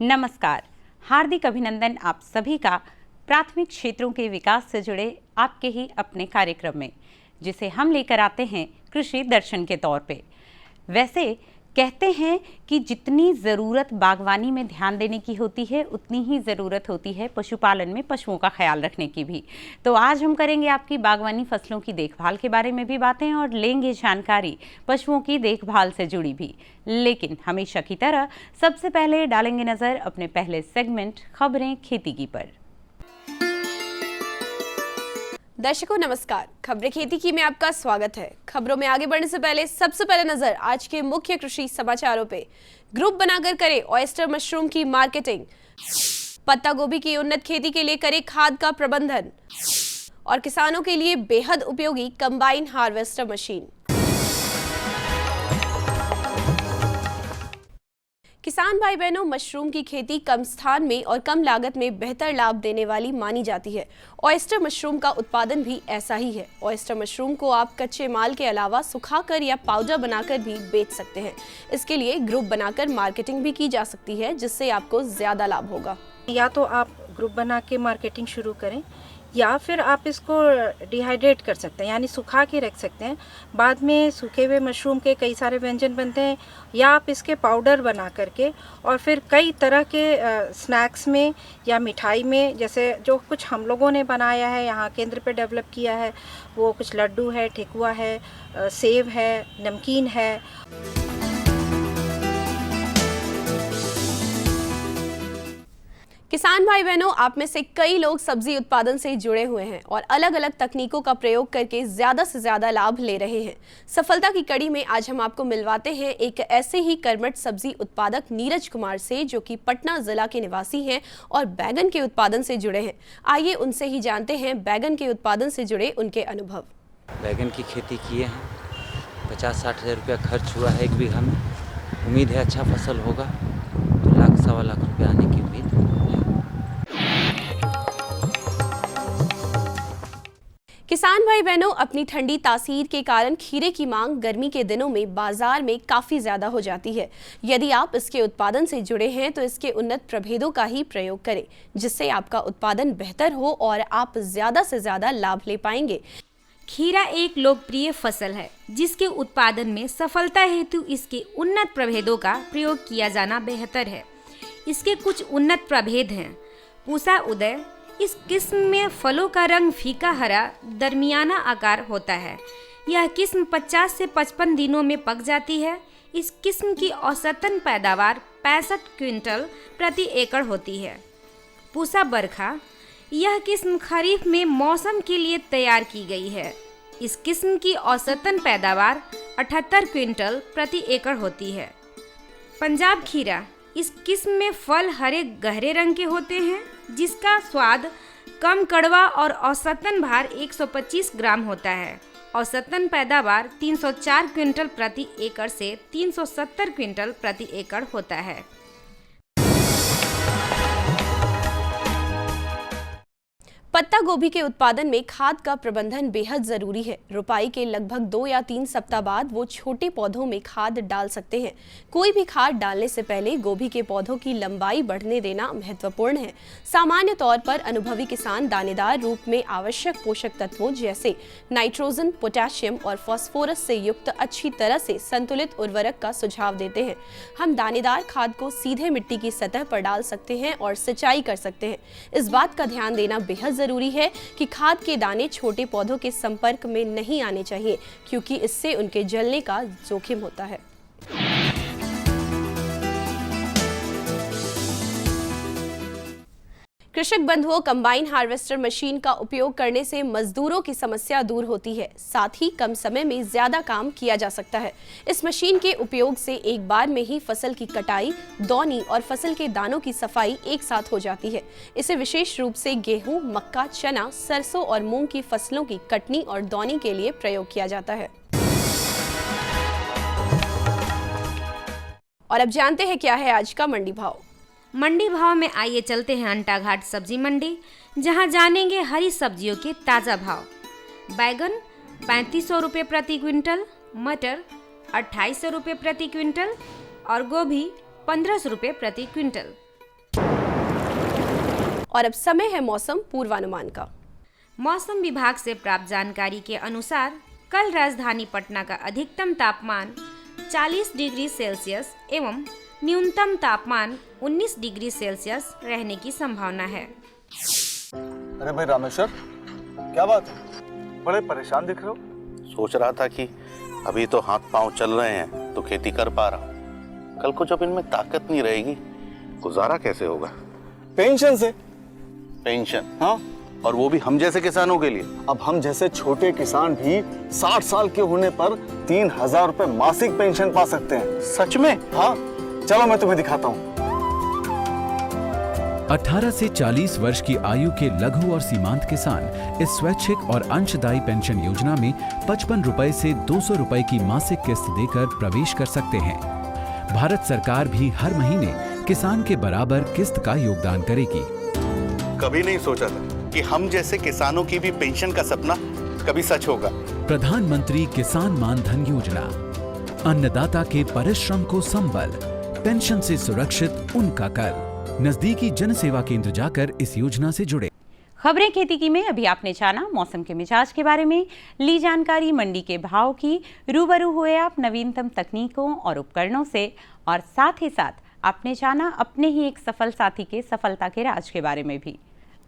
नमस्कार, हार्दिक अभिनंदन आप सभी का प्राथमिक क्षेत्रों के विकास से जुड़े आपके ही अपने कार्यक्रम में, जिसे हम लेकर आते हैं कृषि दर्शन के तौर पे। वैसे कहते हैं कि जितनी ज़रूरत बागवानी में ध्यान देने की होती है, उतनी ही ज़रूरत होती है पशुपालन में पशुओं का ख्याल रखने की भी। तो आज हम करेंगे आपकी बागवानी फसलों की देखभाल के बारे में भी बातें और लेंगे जानकारी पशुओं की देखभाल से जुड़ी भी। लेकिन हमेशा की तरह सबसे पहले डालेंगे नज़र अपने पहले सेगमेंट खबरें खेती की पर। दर्शकों नमस्कार, खबरें खेती की में आपका स्वागत है। खबरों में आगे बढ़ने से पहले सबसे पहले नजर आज के मुख्य कृषि समाचारों पे। ग्रुप बनाकर करे ऑयस्टर मशरूम की मार्केटिंग, पत्ता गोभी की उन्नत खेती के लिए करे खाद का प्रबंधन और किसानों के लिए बेहद उपयोगी कंबाइन हार्वेस्टर मशीन। किसान भाई बहनों, मशरूम की खेती कम स्थान में और कम लागत में बेहतर लाभ देने वाली मानी जाती है। ऑयस्टर मशरूम का उत्पादन भी ऐसा ही है। ऑयस्टर मशरूम को आप कच्चे माल के अलावा सुखाकर या पाउडर बनाकर भी बेच सकते हैं। इसके लिए ग्रुप बनाकर मार्केटिंग भी की जा सकती है, जिससे आपको ज्यादा लाभ होगा। या तो आप ग्रुप बना के मार्केटिंग शुरू करें या फिर आप इसको डिहाइड्रेट कर सकते हैं, यानी सुखा के रख सकते हैं। बाद में सूखे हुए मशरूम के कई सारे व्यंजन बनते हैं, या आप इसके पाउडर बना करके और फिर कई तरह के स्नैक्स में या मिठाई में, जैसे जो कुछ हम लोगों ने बनाया है यहाँ केंद्र पे डेवलप किया है, वो कुछ लड्डू है, ठेकुआ है, सेव है, नमकीन है। किसान भाई बहनों, आप में से कई लोग सब्जी उत्पादन से जुड़े हुए हैं और अलग अलग तकनीकों का प्रयोग करके ज्यादा से ज्यादा लाभ ले रहे हैं। सफलता की कड़ी में आज हम आपको मिलवाते हैं एक ऐसे ही कर्मठ सब्जी उत्पादक नीरज कुमार से, जो कि पटना जिला के निवासी हैं और बैगन के उत्पादन से जुड़े हैं। आइए उनसे ही जानते हैं बैगन के उत्पादन से जुड़े उनके अनुभव। बैगन की खेती किए हैं, 50-60 हज़ार रुपया खर्च हुआ है 1 बीघा में। उम्मीद है अच्छा फसल होगा, तो लाख सवा लाख रुपया आने की उम्मीद है। किसान भाई बहनों, अपनी ठंडी तासीर के कारण खीरे की मांग गर्मी के दिनों में बाजार में काफी ज्यादा हो जाती है। यदि आप इसके उत्पादन से जुड़े हैं तो इसके उन्नत प्रभेदों का ही प्रयोग करें, जिससे आपका उत्पादन बेहतर हो और आप ज्यादा से ज्यादा लाभ ले पाएंगे। खीरा एक लोकप्रिय फसल है, जिसके उत्पादन में सफलता हेतु इसके उन्नत प्रभेदों का प्रयोग किया जाना बेहतर है। इसके कुछ उन्नत प्रभेद हैं। पूसा उदय, इस किस्म में फलों का रंग फीका हरा दरमियाना आकार होता है। यह किस्म 50 से 55 दिनों में पक जाती है। इस किस्म की औसतन पैदावार 65 क्विंटल प्रति एकड़ होती है। पूसा बरखा, यह किस्म खरीफ में मौसम के लिए तैयार की गई है। इस किस्म की औसतन पैदावार 78 क्विंटल प्रति एकड़ होती है। पंजाब खीरा, इस किस्म में फल हरे गहरे रंग के होते हैं, जिसका स्वाद कम कड़वा और औसतन भार 125 ग्राम होता है। औसतन पैदावार 304 क्विंटल प्रति एकड़ से 370 क्विंटल प्रति एकड़ होता है। पत्ता गोभी के उत्पादन में खाद का प्रबंधन बेहद जरूरी है। रोपाई के लगभग 2 या 3 सप्ताह बाद वो छोटे पौधों में खाद डाल सकते हैं। कोई भी खाद डालने से पहले गोभी के पौधों की लंबाई बढ़ने देना महत्वपूर्ण है। सामान्य तौर पर अनुभवी किसान दानेदार रूप में आवश्यक पोषक तत्वों जैसे नाइट्रोजन, पोटेशियम और फास्फोरस से युक्त अच्छी तरह से संतुलित उर्वरक का सुझाव देते हैं। हम दानेदार खाद को सीधे मिट्टी की सतह पर डाल सकते हैं और सिंचाई कर सकते हैं। इस बात का ध्यान देना बेहद जरूरी है कि खाद के दाने छोटे पौधों के संपर्क में नहीं आने चाहिए, क्योंकि इससे उनके जलने का जोखिम होता है। कृषक बंधुओं, कंबाइन हार्वेस्टर मशीन का उपयोग करने से मजदूरों की समस्या दूर होती है, साथ ही कम समय में ज्यादा काम किया जा सकता है। इस मशीन के उपयोग से एक बार में ही फसल की कटाई, दौनी और फसल के दानों की सफाई एक साथ हो जाती है। इसे विशेष रूप से गेहूं, मक्का, चना, सरसों और मूंग की फसलों की कटनी और दौनी के लिए प्रयोग किया जाता है। और अब जानते हैं क्या है आज का मंडी भाव। मंडी भाव में आइए चलते हैं अंटाघाट सब्जी मंडी, जहां जानेंगे हरी सब्जियों के ताज़ा भाव। बैगन 3500 रुपये प्रति क्विंटल, मटर 2800 रुपये प्रति क्विंटल और गोभी 1500 रुपये प्रति क्विंटल। और अब समय है मौसम पूर्वानुमान का। मौसम विभाग से प्राप्त जानकारी के अनुसार कल राजधानी पटना का अधिकतम तापमान 40 डिग्री सेल्सियस एवं न्यूनतम तापमान 19 डिग्री सेल्सियस रहने की संभावना है। अरे भाई रामेश्वर, क्या बात है, बड़े परेशान दिख रहे हो? सोच रहा था कि अभी तो हाथ पांव चल रहे हैं तो खेती कर पा रहा हूँ, कल को जब इनमें ताकत नहीं रहेगी गुजारा कैसे होगा? पेंशन से। पेंशन? हाँ, और वो भी हम जैसे किसानों के लिए। अब हम जैसे छोटे किसान भी 60 साल के होने पर 3000 रुपए मासिक पेंशन पा सकते हैं। सच में? हाँ, चलो मैं तुम्हें दिखाता हूँ। 18 से 40 वर्ष की आयु के लघु और सीमांत किसान इस स्वैच्छिक और अंशदायी पेंशन योजना में 55 रुपए से 200 रुपए की मासिक किस्त देकर प्रवेश कर सकते हैं। भारत सरकार भी हर महीने किसान के बराबर किस्त का योगदान करेगी। कभी नहीं सोचा था कि हम जैसे किसानों की भी पेंशन का सपना कभी सच होगा। प्रधानमंत्री किसान मान धन योजना, अन्नदाता के परिश्रम को संबल, पेंशन से सुरक्षित उनका कर। नजदीकी जन सेवा केंद्र जाकर इस योजना से जुड़े। खबरें खेती की में अभी आपने जाना मौसम के मिजाज के बारे में, ली जानकारी मंडी के भाव की, रूबरू हुए आप नवीनतम तकनीकों और उपकरणों से, और साथ ही साथ आपने जाना अपने ही एक सफल साथी के सफलता के राज के बारे में भी।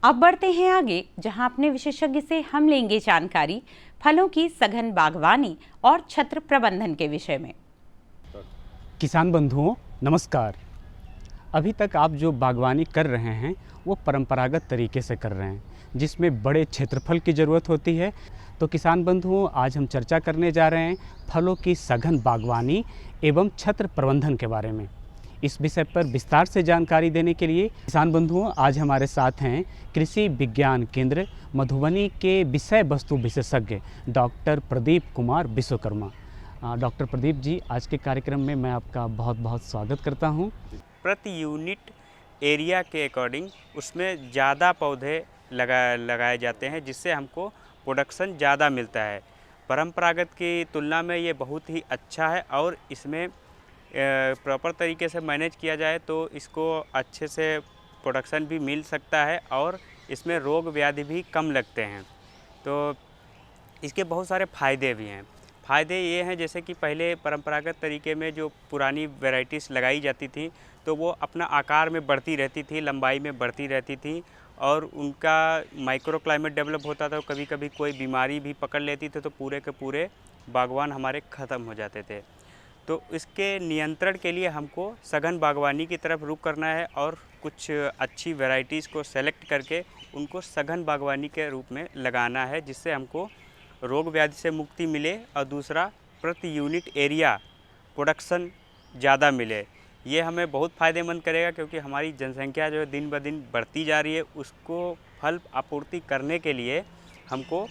अब बढ़ते हैं आगे, जहां अपने विशेषज्ञ से हम लेंगे जानकारी फलों की सघन बागवानी और छत्र प्रबंधन के विषय में। किसान बंधुओं नमस्कार। अभी तक आप जो बागवानी कर रहे हैं वो परंपरागत तरीके से कर रहे हैं, जिसमें बड़े क्षेत्रफल की ज़रूरत होती है। तो किसान बंधुओं, आज हम चर्चा करने जा रहे हैं फलों की सघन बागवानी एवं छत्र प्रबंधन के बारे में। इस विषय पर विस्तार से जानकारी देने के लिए किसान बंधुओं आज हमारे साथ हैं कृषि विज्ञान केंद्र मधुबनी के विषय वस्तु विशेषज्ञ डॉक्टर प्रदीप कुमार विश्वकर्मा। डॉक्टर प्रदीप जी, आज के कार्यक्रम में मैं आपका बहुत बहुत स्वागत करता हूं। प्रति यूनिट एरिया के अकॉर्डिंग उसमें ज़्यादा पौधे लगाए जाते हैं, जिससे हमको प्रोडक्शन ज़्यादा मिलता है। परंपरागत की तुलना में ये बहुत ही अच्छा है और इसमें प्रॉपर तरीके से मैनेज किया जाए तो इसको अच्छे से प्रोडक्शन भी मिल सकता है और इसमें रोग व्याधि भी कम लगते हैं। तो इसके बहुत सारे फ़ायदे भी हैं। फ़ायदे ये हैं जैसे कि पहले परंपरागत तरीके में जो पुरानी वैरायटीज़ लगाई जाती थी तो वो अपना आकार में बढ़ती रहती थी, लंबाई में बढ़ती रहती थी और उनका माइक्रो क्लाइमेट डेवलप होता था। कभी कभी कोई बीमारी भी पकड़ लेती थी तो पूरे के पूरे बागवान हमारे ख़त्म हो जाते थे। तो इसके नियंत्रण के लिए हमको सघन बागवानी की तरफ रुख करना है और कुछ अच्छी वैरायटीज़ को सेलेक्ट करके उनको सघन बागवानी के रूप में लगाना है, जिससे हमको रोग व्याधि से मुक्ति मिले और दूसरा प्रति यूनिट एरिया प्रोडक्शन ज़्यादा मिले। ये हमें बहुत फ़ायदेमंद करेगा क्योंकि हमारी जनसंख्या जो है दिन ब दिन बढ़ती जा रही है, उसको फल आपूर्ति करने के लिए हमको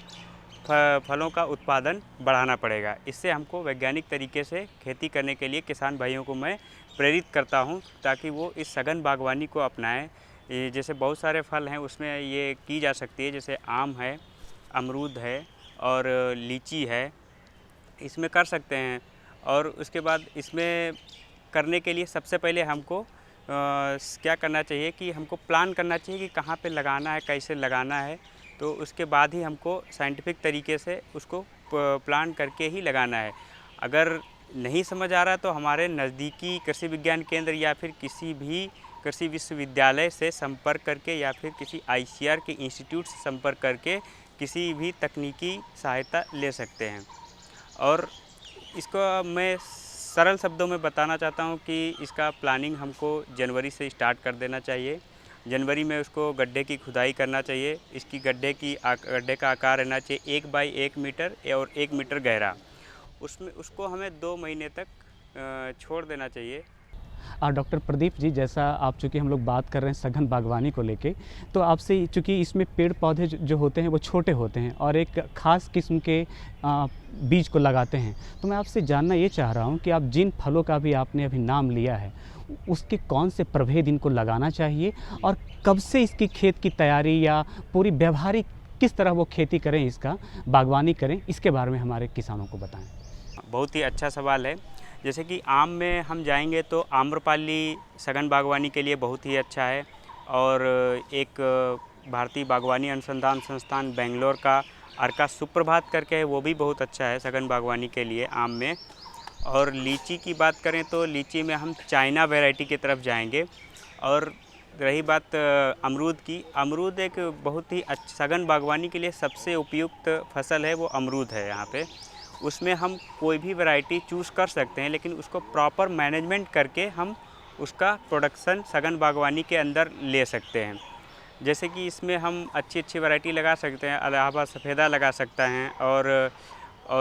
फलों का उत्पादन बढ़ाना पड़ेगा। इससे हमको वैज्ञानिक तरीके से खेती करने के लिए किसान भाइयों को मैं प्रेरित करता हूं ताकि वो इस सघन बागवानी को अपनाएं। जैसे बहुत सारे फल हैं उसमें ये की जा सकती है, जैसे आम है, अमरूद है और लीची है, इसमें कर सकते हैं। और उसके बाद इसमें करने के लिए सबसे पहले हमको क्या करना चाहिए कि हमको प्लान करना चाहिए कि कहाँ पे लगाना है, कैसे लगाना है। तो उसके बाद ही हमको साइंटिफिक तरीके से उसको प्लान करके ही लगाना है। अगर नहीं समझ आ रहा तो हमारे नज़दीकी कृषि विज्ञान केंद्र या फिर किसी भी कृषि विश्वविद्यालय से संपर्क करके या फिर किसी ICAR के इंस्टीट्यूट से संपर्क करके किसी भी तकनीकी सहायता ले सकते हैं। और इसको मैं सरल शब्दों में बताना चाहता हूँ कि इसका प्लानिंग हमको जनवरी से स्टार्ट कर देना चाहिए जनवरी में उसको गड्ढे की खुदाई करना चाहिए। इसकी गड्ढे का आकार रहना चाहिए 1 बाई 1 मीटर और 1 मीटर गहरा। उसको हमें 2 महीने तक छोड़ देना चाहिए। डॉक्टर प्रदीप जी, जैसा आप चूँकि हम लोग बात कर रहे हैं सघन बागवानी को लेके, तो आपसे चूँकि इसमें पेड़ पौधे जो होते हैं वो छोटे होते हैं और एक ख़ास किस्म के बीज को लगाते हैं, तो मैं आपसे जानना ये चाह रहा हूँ कि आप जिन फलों का भी आपने अभी नाम लिया है उसके कौन से प्रभेद इनको लगाना चाहिए और कब से इसकी खेत की तैयारी या पूरी व्यवहारिक किस तरह वो खेती करें, इसका बागवानी करें, इसके बारे में हमारे किसानों को बताएँ। बहुत ही अच्छा सवाल है। जैसे कि आम में हम जाएंगे तो आम्रपाली सघन बागवानी के लिए बहुत ही अच्छा है और एक भारतीय बागवानी अनुसंधान संस्थान बेंगलोर का अर्का सुप्रभात करके है, वो भी बहुत अच्छा है सघन बागवानी के लिए आम में। और लीची की बात करें तो लीची में हम चाइना वैरायटी की तरफ जाएंगे। और रही बात अमरूद की, अमरूद एक बहुत ही सघन बागवानी के लिए सबसे उपयुक्त फसल है, वो अमरूद है यहाँ पे। उसमें हम कोई भी वैरायटी चूज़ कर सकते हैं, लेकिन उसको प्रॉपर मैनेजमेंट करके हम उसका प्रोडक्शन सघन बागवानी के अंदर ले सकते हैं। जैसे कि इसमें हम अच्छी वैरायटी लगा सकते हैं, इलाहाबाद सफ़ेदा लगा सकते हैं और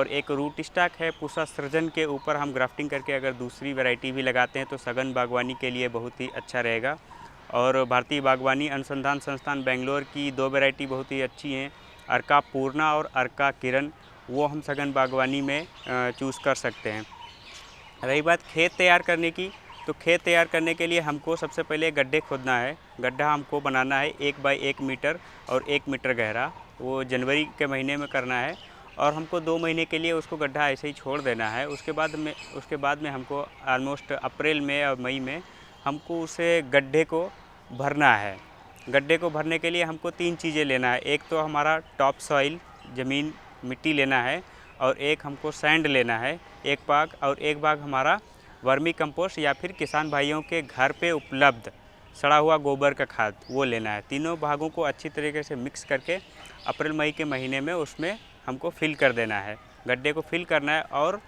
एक रूट स्टॉक है पूसा सृजन के ऊपर हम ग्राफ्टिंग करके अगर दूसरी वैरायटी भी लगाते हैं तो सघन बागवानी के लिए बहुत ही अच्छा रहेगा। और भारतीय बागवानी अनुसंधान संस्थान बेंगलोर की 2 वैरायटी बहुत ही अच्छी हैं, अर्का पूर्णा और अर्का किरण, वो हम सघन बागवानी में चूज़ कर सकते हैं। रही बात खेत तैयार करने की, तो खेत तैयार करने के लिए हमको सबसे पहले गड्ढे खोदना है। गड्ढा हमको बनाना है 1 बाई 1 मीटर और 1 मीटर गहरा, वो जनवरी के महीने में करना है और हमको 2 महीने के लिए उसको गड्ढा ऐसे ही छोड़ देना है। उसके बाद में हमको ऑलमोस्ट अप्रैल में और मई में हमको उसे गड्ढे को भरना है। गड्ढे को भरने के लिए हमको 3 चीज़ें लेना है। एक तो हमारा टॉप सॉइल, ज़मीन मिट्टी लेना है, और एक हमको सैंड लेना है 1 भाग, और 1 भाग हमारा वर्मी कंपोस्ट या फिर किसान भाइयों के घर पे उपलब्ध सड़ा हुआ गोबर का खाद, वो लेना है। तीनों भागों को अच्छी तरीके से मिक्स करके अप्रैल मई के महीने में उसमें हमको फिल कर देना है, गड्ढे को फिल करना है। और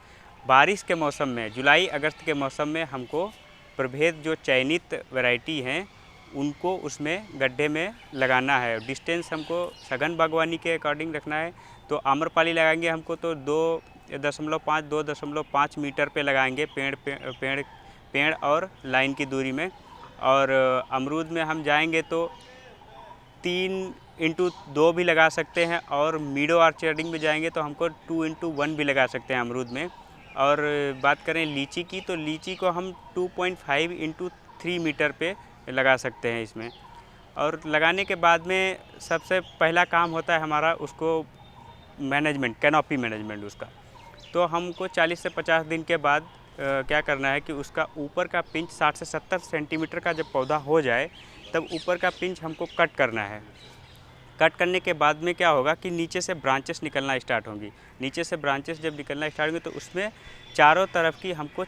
बारिश के मौसम में, जुलाई अगस्त के मौसम में हमको प्रभेद जो चयनित वैरायटी हैं उनको उसमें गड्ढे में लगाना है। डिस्टेंस हमको सघन बागवानी के अकॉर्डिंग रखना है। तो आम्रपाली लगाएंगे हमको तो 2.5 मीटर पे लगाएंगे पेड़ और लाइन की दूरी में। और अमरूद में हम जाएंगे तो 3x2 भी लगा सकते हैं, और मीडो ऑर्चर्डिंग में जाएंगे तो हमको 2x1 भी लगा सकते हैं अमरूद में। और बात करें लीची की, तो लीची को हम 2.5x3 मीटर पे लगा सकते हैं इसमें। और लगाने के बाद में सबसे पहला काम होता है हमारा उसको मैनेजमेंट, कैनोपी मैनेजमेंट उसका। तो हमको 40 से 50 दिन के बाद क्या करना है कि उसका ऊपर का पिंच 60 से 70 सेंटीमीटर का जब पौधा हो जाए तब ऊपर का पिंच हमको कट करना है। कट करने के बाद में क्या होगा कि नीचे से ब्रांचेस निकलना स्टार्ट होंगी। नीचे से ब्रांचेस जब निकलना स्टार्ट होंगी तो उसमें चारों तरफ की हमको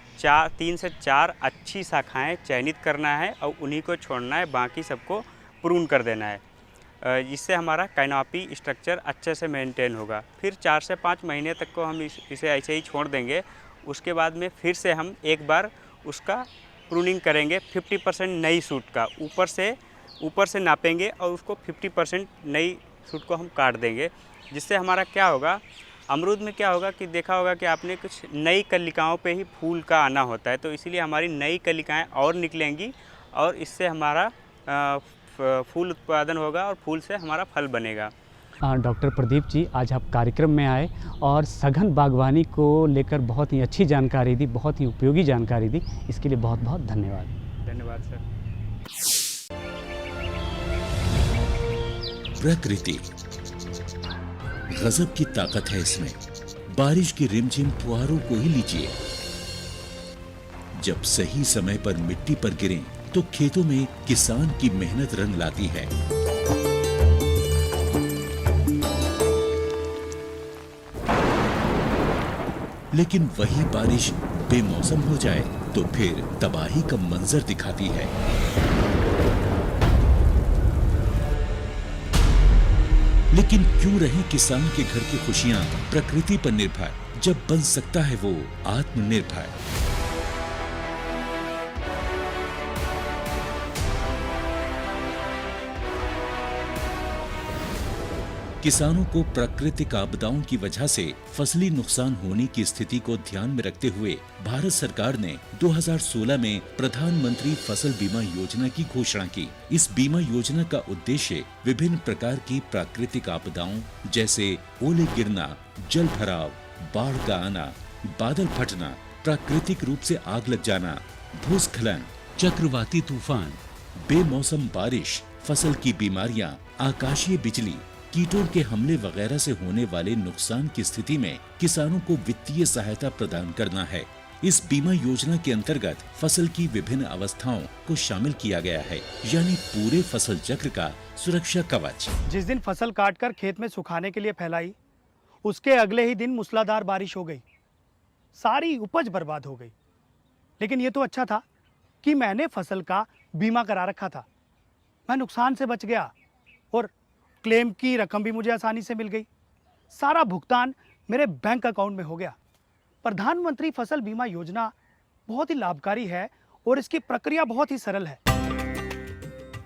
3 से 4 अच्छी शाखाएं चयनित करना है और उन्हीं को छोड़ना है, बाकी सबको प्रून कर देना है। इससे हमारा कैनोपी स्ट्रक्चर अच्छे से मेंटेन होगा। फिर 4 से 5 महीने तक को हम इसे ऐसे ही छोड़ देंगे। उसके बाद में फिर से हम एक बार उसका प्रूनिंग करेंगे 50% नई सूट का, ऊपर से नापेंगे और उसको 50% नई सूट को हम काट देंगे। जिससे हमारा क्या होगा, अमरूद में क्या होगा कि देखा होगा कि आपने कुछ नई कलिकाओं पे ही फूल का आना होता है, तो इसीलिए हमारी नई कलिकाएं और निकलेंगी और इससे हमारा फूल उत्पादन होगा और फूल से हमारा फल बनेगा। डॉक्टर प्रदीप जी, आज आप कार्यक्रम में आए और सघन बागवानी को लेकर बहुत ही अच्छी जानकारी दी, बहुत ही उपयोगी जानकारी दी, इसके लिए बहुत बहुत धन्यवाद। धन्यवाद सर। प्रकृति गजब की ताकत है इसमें। बारिश की रिमझिम फुहारों को ही लीजिए, जब सही समय पर मिट्टी पर गिरें तो खेतों में किसान की मेहनत रंग लाती है। लेकिन वही बारिश बेमौसम हो जाए तो फिर तबाही का मंजर दिखाती है। लेकिन क्यों रहे किसान के घर की खुशियां प्रकृति पर निर्भर, जब बन सकता है वो आत्मनिर्भर। किसानों को प्राकृतिक आपदाओं की वजह से फसली नुकसान होने की स्थिति को ध्यान में रखते हुए भारत सरकार ने 2016 में प्रधानमंत्री फसल बीमा योजना की घोषणा की। इस बीमा योजना का उद्देश्य विभिन्न प्रकार की प्राकृतिक आपदाओं जैसे ओले गिरना, जल भराव, बाढ़ का आना, बादल फटना, प्राकृतिक रूप से आग लग जाना, भूस्खलन, चक्रवाती तूफान, बेमौसम बारिश, फसल की बीमारियां, आकाशीय बिजली, कीटों के हमले वगैरह से होने वाले नुकसान की स्थिति में किसानों को वित्तीय सहायता प्रदान करना है। इस बीमा योजना के अंतर्गत फसल की विभिन्न अवस्थाओं को शामिल किया गया है, यानी पूरे फसल चक्र का सुरक्षा कवच। जिस दिन फसल काटकर खेत में सुखाने के लिए फैलाई, उसके अगले ही दिन मूसलाधार बारिश हो गई, सारी उपज बर्बाद हो गई। लेकिन ये तो अच्छा था कि मैंने फसल का बीमा करा रखा था, मैं नुकसान से बच गया और क्लेम की रकम भी मुझे आसानी से मिल गई। सारा भुगतान मेरे बैंक अकाउंट में हो गया। प्रधानमंत्री फसल बीमा योजना बहुत ही लाभकारी है और इसकी प्रक्रिया बहुत ही सरल है।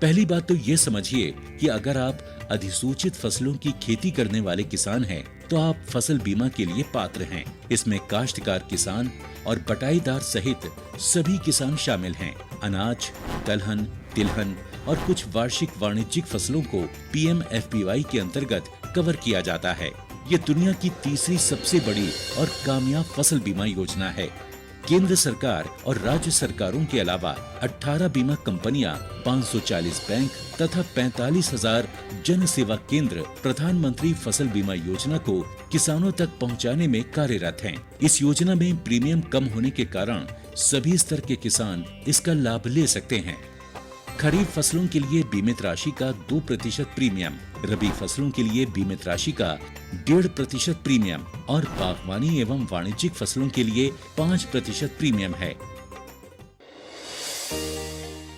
पहली बात तो ये समझिए कि अगर आप अधिसूचित फसलों की खेती करने वाले किसान हैं, तो आप फसल बीमा के लिए पात्र हैं। इसमें काश्तकार किसान और बटाईदार सहित सभी किसान शामिल हैं। अनाज, दलहन, तिलहन और कुछ वार्षिक वाणिज्यिक फसलों को PMFBY के अंतर्गत कवर किया जाता है। ये दुनिया की तीसरी सबसे बड़ी और कामयाब फसल बीमा योजना है। केंद्र सरकार और राज्य सरकारों के अलावा 18 बीमा कंपनियां, 540 बैंक तथा 45,000 जन सेवा केंद्र प्रधानमंत्री फसल बीमा योजना को किसानों तक पहुंचाने में कार्यरत हैं। इस योजना में प्रीमियम कम होने के कारण सभी स्तर के किसान इसका लाभ ले सकते हैं। खरीफ फसलों के लिए बीमित राशि का 2% प्रीमियम, रबी फसलों के लिए बीमित राशि का 1.5% प्रीमियम और बागवानी एवं वाणिज्यिक फसलों के लिए 5% प्रीमियम है।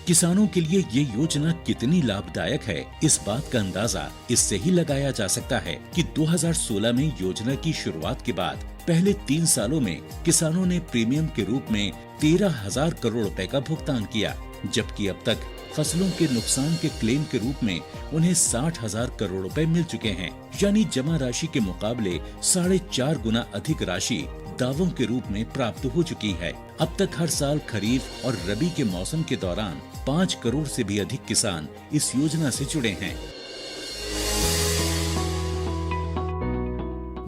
किसानों के लिए ये योजना कितनी लाभदायक है, इस बात का अंदाजा इससे ही लगाया जा सकता है कि 2016 में योजना की शुरुआत के बाद पहले 3 सालों में किसानों ने प्रीमियम के रूप में 13,000 करोड़ रुपए का भुगतान किया, जबकि अब तक फसलों के नुकसान के क्लेम के रूप में उन्हें 60,000 करोड़ रुपए मिल चुके हैं। यानी जमा राशि के मुकाबले 4.5 गुना अधिक राशि दावों के रूप में प्राप्त हो चुकी है। अब तक हर साल खरीफ और रबी के मौसम के दौरान 5 करोड़ से भी अधिक किसान इस योजना से जुड़े हैं।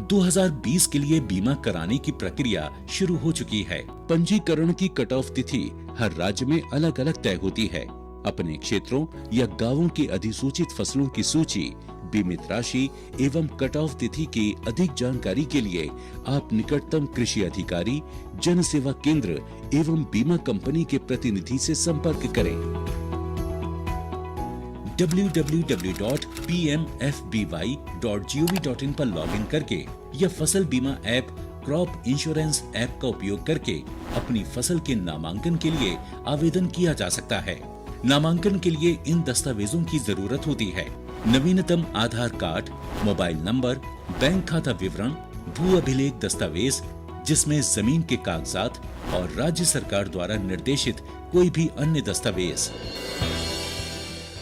2020 के लिए बीमा कराने की प्रक्रिया शुरू हो चुकी है। पंजीकरण की कट ऑफ तिथि हर राज्य में अलग अलग तय होती है। अपने क्षेत्रों या गांवों की अधिसूचित फसलों की सूची, बीमित राशि एवं कट ऑफ तिथि की अधिक जानकारी के लिए आप निकटतम कृषि अधिकारी, जन सेवा केंद्र एवं बीमा कंपनी के प्रतिनिधि से संपर्क करें। www.pmfby.gov.in पर लॉगिन करके या फसल बीमा ऐप क्रॉप इंश्योरेंस ऐप का उपयोग करके अपनी फसल के नामांकन के लिए आवेदन किया जा सकता है। नामांकन के लिए इन दस्तावेजों की जरूरत होती है: नवीनतम आधार कार्ड, मोबाइल नंबर, बैंक खाता विवरण, भू अभिलेख दस्तावेज जिसमें जमीन के कागजात और राज्य सरकार द्वारा निर्देशित कोई भी अन्य दस्तावेज।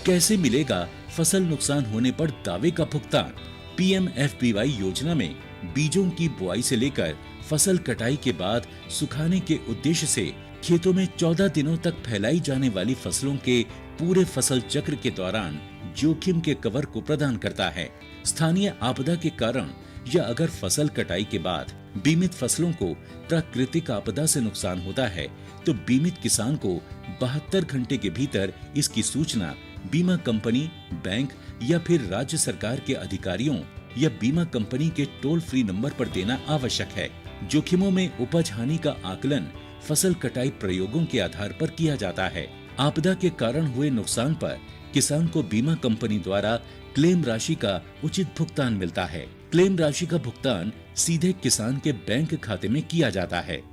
कैसे मिलेगा फसल नुकसान होने पर दावे का भुगतान? PMFBY योजना में बीजों की बुआई से लेकर फसल कटाई के बाद सुखाने के उद्देश्य से खेतों में 14 दिनों तक फैलाई जाने वाली फसलों के पूरे फसल चक्र के दौरान जोखिम के कवर को प्रदान करता है। स्थानीय आपदा के कारण या अगर फसल कटाई के बाद बीमित फसलों को प्राकृतिक आपदा से नुकसान होता है, तो बीमित किसान को 72 घंटे के भीतर इसकी सूचना बीमा कंपनी, बैंक या फिर राज्य सरकार के अधिकारियों या बीमा कंपनी के टोल फ्री नंबर पर देना आवश्यक है। जोखिमों में उपज हानि का आकलन फसल कटाई प्रयोगों के आधार पर किया जाता है। आपदा के कारण हुए नुकसान पर किसान को बीमा कंपनी द्वारा क्लेम राशि का उचित भुगतान मिलता है। क्लेम राशि का भुगतान सीधे किसान के बैंक खाते में किया जाता है।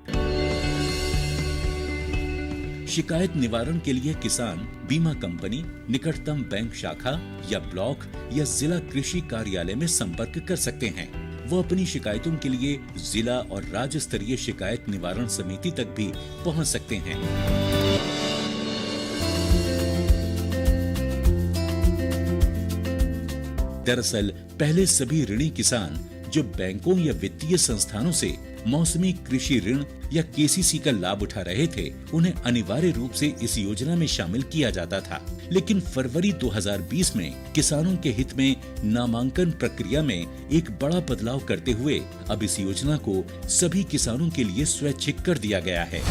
शिकायत निवारण के लिए किसान बीमा कंपनी, निकटतम बैंक शाखा या ब्लॉक या जिला कृषि कार्यालय में संपर्क कर सकते हैं। वो अपनी शिकायतों के लिए जिला और राज्य स्तरीय शिकायत निवारण समिति तक भी पहुंच सकते हैं। दरअसल पहले सभी ऋणी किसान जो बैंकों या वित्तीय संस्थानों से मौसमी कृषि ऋण या केसीसी का लाभ उठा रहे थे, उन्हें अनिवार्य रूप से इस योजना में शामिल किया जाता था। लेकिन फरवरी 2020 में किसानों के हित में नामांकन प्रक्रिया में एक बड़ा बदलाव करते हुए अब इस योजना को सभी किसानों के लिए स्वैच्छिक कर दिया गया है।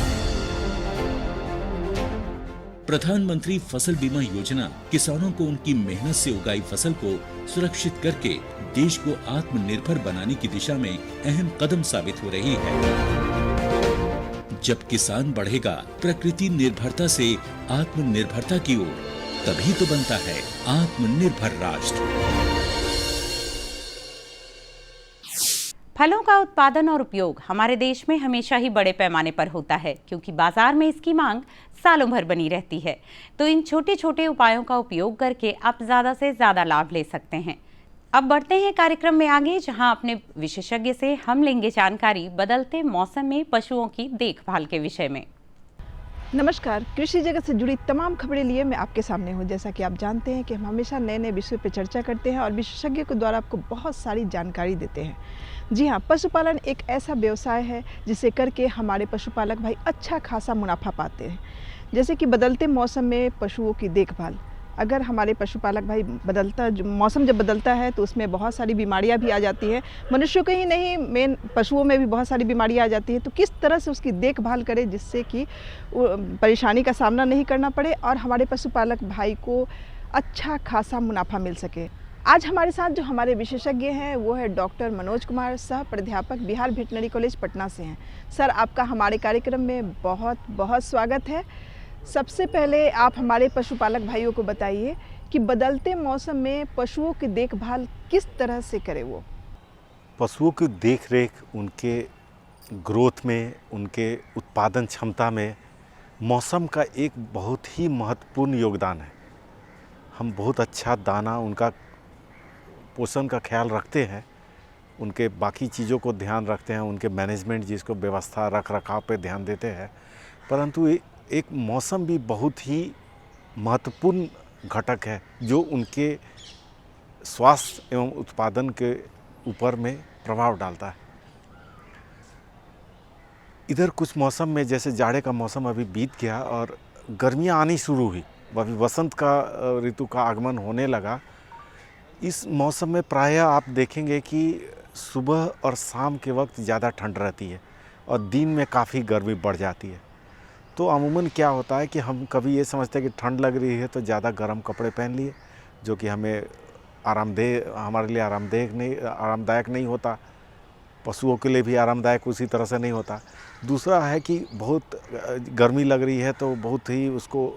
प्रधानमंत्री फसल बीमा योजना किसानों को उनकी मेहनत से उगाई फसल को सुरक्षित करके देश को आत्मनिर्भर बनाने की दिशा में अहम कदम साबित हो रही है। जब किसान बढ़ेगा प्रकृति निर्भरता से आत्मनिर्भरता की ओर, तभी तो बनता है आत्मनिर्भर राष्ट्र। फलों का उत्पादन और उपयोग हमारे देश में हमेशा ही बड़े पैमाने पर होता है, क्योंकि बाजार में इसकी मांग सालों भर बनी रहती है। तो इन छोटे छोटे उपायों का उपयोग करके आप ज़्यादा से ज़्यादा लाभ ले सकते हैं। अब बढ़ते हैं कार्यक्रम में आगे, जहां अपने विशेषज्ञ से हम लेंगे जानकारी बदलते मौसम में पशुओं की देखभाल के विषय में। नमस्कार, कृषि जगत से जुड़ी तमाम खबरें लिए मैं आपके सामने हूँ। जैसा कि आप जानते हैं कि हम हमेशा नए नए विषयों पर चर्चा करते हैं और विशेषज्ञों के द्वारा आपको बहुत सारी जानकारी देते हैं। जी हाँ, पशुपालन एक ऐसा व्यवसाय है जिसे करके हमारे पशुपालक भाई अच्छा खासा मुनाफा पाते हैं। जैसे कि बदलते मौसम में पशुओं की देखभाल, अगर हमारे पशुपालक भाई मौसम जब बदलता है तो उसमें बहुत सारी बीमारियां भी आ जाती हैं। मनुष्यों के ही नहीं, मेन पशुओं में भी बहुत सारी बीमारियां आ जाती हैं। तो किस तरह से उसकी देखभाल करें जिससे कि परेशानी का सामना नहीं करना पड़े और हमारे पशुपालक भाई को अच्छा खासा मुनाफा मिल सके। आज हमारे साथ जो हमारे विशेषज्ञ हैं वो है डॉक्टर मनोज कुमार, सह प्राध्यापक बिहार वेटनरी कॉलेज पटना से हैं। सर, आपका हमारे कार्यक्रम में बहुत बहुत स्वागत है। सबसे पहले आप हमारे पशुपालक भाइयों को बताइए कि बदलते मौसम में पशुओं की देखभाल किस तरह से करें। वो पशुओं की देखरेख, उनके ग्रोथ में, उनके उत्पादन क्षमता में मौसम का एक बहुत ही महत्वपूर्ण योगदान है। हम बहुत अच्छा दाना, उनका पोषण का ख्याल रखते हैं, उनके बाकी चीज़ों को ध्यान रखते हैं, उनके मैनेजमेंट जिसको व्यवस्था रख रखाव पे ध्यान देते हैं, परंतु एक मौसम भी बहुत ही महत्वपूर्ण घटक है जो उनके स्वास्थ्य एवं उत्पादन के ऊपर में प्रभाव डालता है। इधर कुछ मौसम में, जैसे जाड़े का मौसम अभी बीत गया और गर्मियाँ आनी शुरू हुई, अभी वसंत का ऋतु का आगमन होने लगा। इस मौसम में प्रायः आप देखेंगे कि सुबह और शाम के वक्त ज़्यादा ठंड रहती है और दिन में काफ़ी गर्मी बढ़ जाती है। तो अमूमन क्या होता है कि हम कभी ये समझते हैं कि ठंड लग रही है तो ज़्यादा गर्म कपड़े पहन लिए, जो कि हमें हमारे लिए आरामदायक नहीं होता, पशुओं के लिए भी आरामदायक उसी तरह से नहीं होता। दूसरा है कि बहुत गर्मी लग रही है तो बहुत ही उसको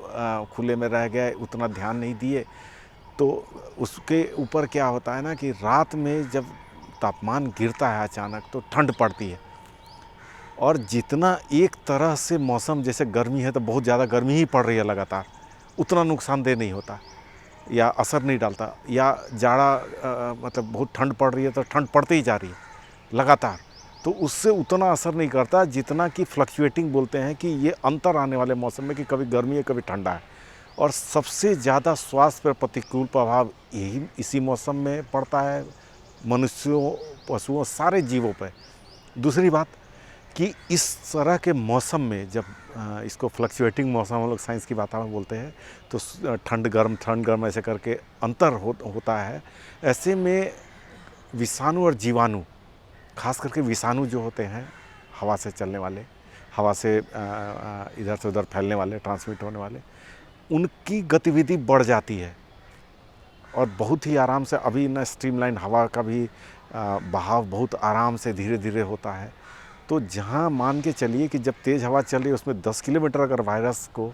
खुले में रह गए, उतना ध्यान नहीं दिए, तो उसके ऊपर क्या होता है ना कि रात में जब तापमान गिरता है अचानक तो ठंड पड़ती है। और जितना एक तरह से मौसम, जैसे गर्मी है तो बहुत ज़्यादा गर्मी ही पड़ रही है लगातार, उतना नुकसानदेह नहीं होता या असर नहीं डालता। या जाड़ा मतलब बहुत ठंड पड़ रही है तो ठंड पड़ती ही जा रही है लगातार, तो उससे उतना असर नहीं करता जितना कि फ्लक्चुएटिंग बोलते हैं कि ये अंतर आने वाले मौसम में कि कभी गर्मी है कभी ठंडा है। और सबसे ज़्यादा स्वास्थ्य पर प्रतिकूल प्रभाव इसी मौसम में पड़ता है, मनुष्यों, पशुओं, सारे जीवों पर। दूसरी बात कि इस तरह के मौसम में जब इसको फ्लक्चुएटिंग मौसम हम लोग साइंस की भाषा में बोलते हैं, तो ठंड गर्म ऐसे करके अंतर होता है। ऐसे में विषाणु और जीवाणु, खास करके विषाणु जो होते हैं हवा से चलने वाले, हवा से इधर से उधर फैलने वाले, ट्रांसमिट होने वाले, उनकी गतिविधि बढ़ जाती है और बहुत ही आराम से, अभी न स्ट्रीमलाइन हवा का भी बहाव बहुत आराम से धीरे धीरे होता है। तो जहाँ मान के चलिए कि जब तेज़ हवा चल रही है उसमें 10 किलोमीटर अगर वायरस को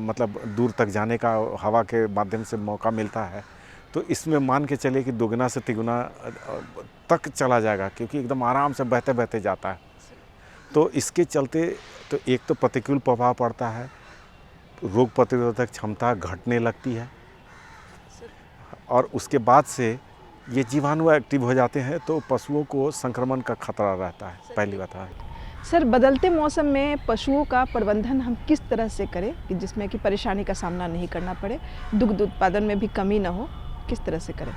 मतलब दूर तक जाने का हवा के माध्यम से मौका मिलता है, तो इसमें मान के चलिए कि दोगुना से तिगुना तक चला जाएगा, क्योंकि एकदम आराम से बहते बहते जाता है। तो इसके चलते तो एक तो प्रतिकूल प्रभाव पड़ता है, रोग प्रतिरोधक क्षमता घटने लगती है और उसके बाद से ये जीवाणु एक्टिव हो जाते हैं तो पशुओं को संक्रमण का खतरा रहता है। पहली बात है सर, बदलते मौसम में पशुओं का प्रबंधन हम किस तरह से करें कि जिसमें कि परेशानी का सामना नहीं करना पड़े, दुग्ध उत्पादन में भी कमी न हो, किस तरह से करें?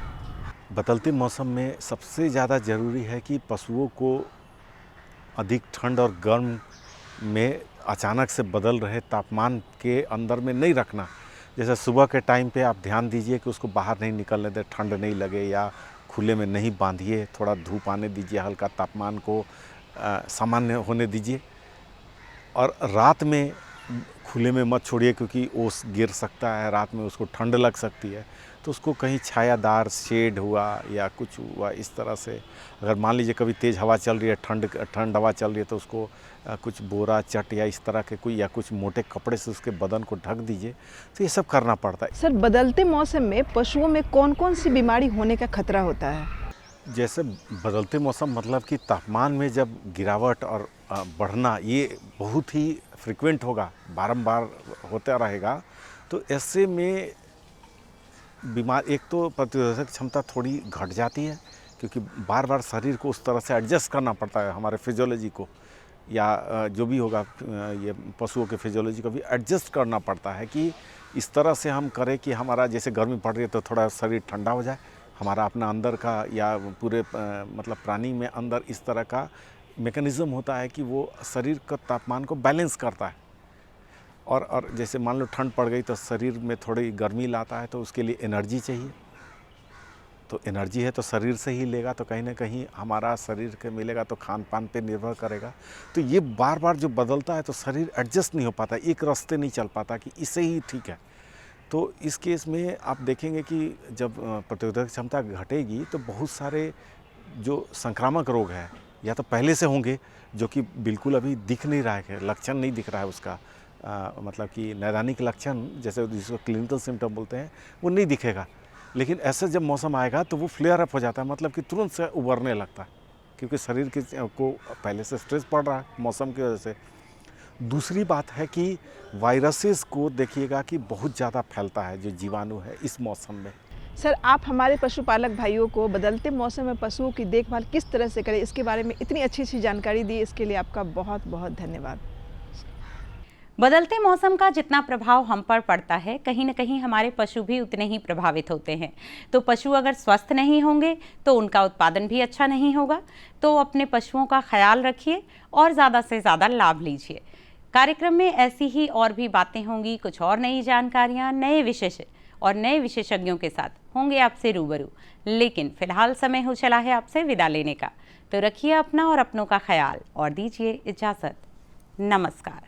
बदलते मौसम में सबसे ज़्यादा ज़रूरी है कि पशुओं को अधिक ठंड और गर्म में अचानक से बदल रहे तापमान के अंदर में नहीं रखना। जैसे सुबह के टाइम पे आप ध्यान दीजिए कि उसको बाहर नहीं निकलने दें, ठंड नहीं लगे, या खुले में नहीं बांधिए, थोड़ा धूप आने दीजिए, हल्का तापमान को सामान्य होने दीजिए। और रात में खुले में मत छोड़िए क्योंकि ओस गिर सकता है, रात में उसको ठंड लग सकती है, तो उसको कहीं छायादार शेड हुआ या कुछ हुआ इस तरह से। अगर मान लीजिए कभी तेज़ हवा चल रही है, ठंड हवा चल रही है, तो उसको कुछ बोरा चट या इस तरह के कोई या कुछ मोटे कपड़े से उसके बदन को ढक दीजिए। तो ये सब करना पड़ता है। सर, बदलते मौसम में पशुओं में कौन कौन सी बीमारी होने का खतरा होता है? जैसे बदलते मौसम मतलब कि तापमान में जब गिरावट और बढ़ना ये बहुत ही फ्रिक्वेंट होगा, बारंबार होता रहेगा, तो ऐसे में बीमार एक तो प्रतिरोधक क्षमता थोड़ी घट जाती है क्योंकि बार बार शरीर को उस तरह से एडजस्ट करना पड़ता है, हमारे फिजियोलॉजी को या जो भी होगा ये पशुओं के फिजियोलॉजी को भी एडजस्ट करना पड़ता है कि इस तरह से हम करें कि हमारा जैसे गर्मी पड़ रही है तो थोड़ा शरीर ठंडा हो जाए, हमारा अपना अंदर का या पूरे मतलब प्राणी में अंदर इस तरह का मैकेनिज़्म होता है कि वो शरीर का तापमान को बैलेंस करता है। और जैसे मान लो ठंड पड़ गई तो शरीर में थोड़ी गर्मी लाता है, तो उसके लिए एनर्जी चाहिए, तो एनर्जी है तो शरीर से ही लेगा, तो कहीं ना कहीं हमारा शरीर के मिलेगा तो खान पान पे निर्भर करेगा। तो ये बार बार जो बदलता है तो शरीर एडजस्ट नहीं हो पाता, एक रास्ते नहीं चल पाता कि इससे ही ठीक है। तो इस केस में आप देखेंगे कि जब प्रतिरोधक क्षमता घटेगी तो बहुत सारे जो संक्रामक रोग है या तो पहले से होंगे जो कि बिल्कुल अभी दिख नहीं रहा है, लक्षण नहीं दिख रहा है उसका, मतलब कि नैदानिक लक्षण जैसे जिसको क्लिनिकल सिम्टम बोलते हैं वो नहीं दिखेगा, लेकिन ऐसे जब मौसम आएगा तो वो फ्लेयर अप हो जाता है, मतलब कि तुरंत से उभरने लगता है क्योंकि शरीर को पहले से स्ट्रेस पड़ रहा है मौसम की वजह से। दूसरी बात है कि वायरसेस को देखिएगा कि बहुत ज़्यादा फैलता है जो जीवाणु है इस मौसम में। सर, आप हमारे पशुपालक भाइयों को बदलते मौसम में पशुओं की देखभाल किस तरह से करें, इसके बारे में इतनी अच्छी जानकारी दी, इसके लिए आपका बहुत बहुत धन्यवाद। बदलते मौसम का जितना प्रभाव हम पर पड़ता है, कहीं न कहीं हमारे पशु भी उतने ही प्रभावित होते हैं। तो पशु अगर स्वस्थ नहीं होंगे तो उनका उत्पादन भी अच्छा नहीं होगा। तो अपने पशुओं का ख्याल रखिए और ज़्यादा से ज़्यादा लाभ लीजिए। कार्यक्रम में ऐसी ही और भी बातें होंगी, कुछ और नई जानकारियाँ, नए विशेषज्ञ और नए विशेषज्ञों के साथ होंगे आपसे रूबरू। लेकिन फिलहाल समय हो चला है आपसे विदा लेने का। तो रखिए अपना और अपनों का ख्याल और दीजिए इजाज़त। नमस्कार।